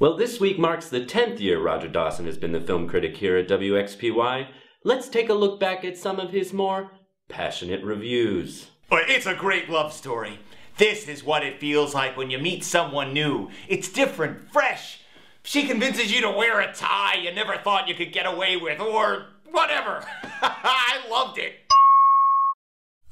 Well, this week marks the 10th year Roger Dawson has been the film critic here at WXPY. Let's take a look back at some of his more passionate reviews. It's a great love story. This is what it feels like when you meet someone new. It's different, fresh. She convinces you to wear a tie you never thought you could get away with, or whatever. I loved it.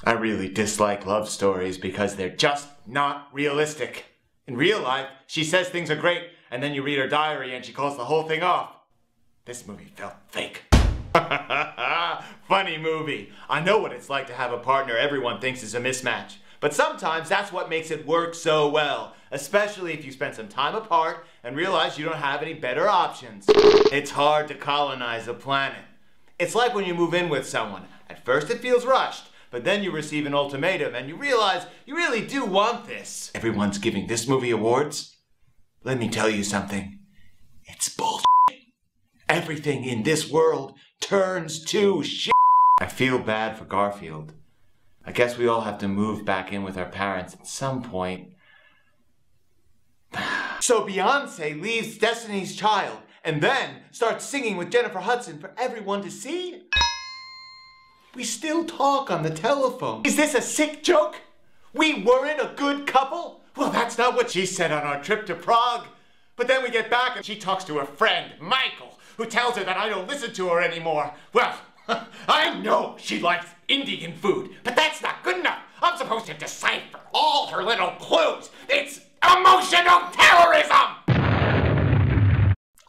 I really dislike love stories because they're just not realistic. In real life, she says things are great, and then you read her diary and she calls the whole thing off. This movie felt fake. Funny movie. I know what it's like to have a partner everyone thinks is a mismatch. But sometimes that's what makes it work so well. Especially if you spend some time apart and realize you don't have any better options. It's hard to colonize a planet. It's like when you move in with someone. At first it feels rushed, but then you receive an ultimatum and you realize you really do want this. Everyone's giving this movie awards. Let me tell you something. It's bullshit. Everything in this world turns to shit. I feel bad for Garfield. I guess we all have to move back in with our parents at some point. So Beyonce leaves Destiny's Child and then starts singing with Jennifer Hudson for everyone to see? We still talk on the telephone. Is this a sick joke? We weren't a good couple? Well, that's not what she said on our trip to Prague. But then we get back and she talks to her friend, Michael, who tells her that I don't listen to her anymore. Well, I know she likes Indian food, but that's not good enough. I'm supposed to decipher all her little clues. It's emotional terrorism!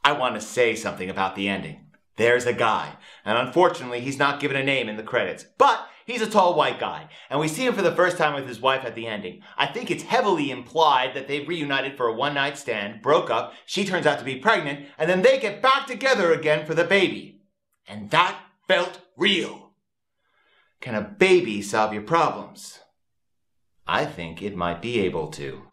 I want to say something about the ending. There's a guy, and unfortunately he's not given a name in the credits, but he's a tall white guy, and we see him for the first time with his wife at the ending. I think it's heavily implied that they've reunited for a one-night stand, broke up, she turns out to be pregnant, and then they get back together again for the baby. And that felt real. Can a baby solve your problems? I think it might be able to.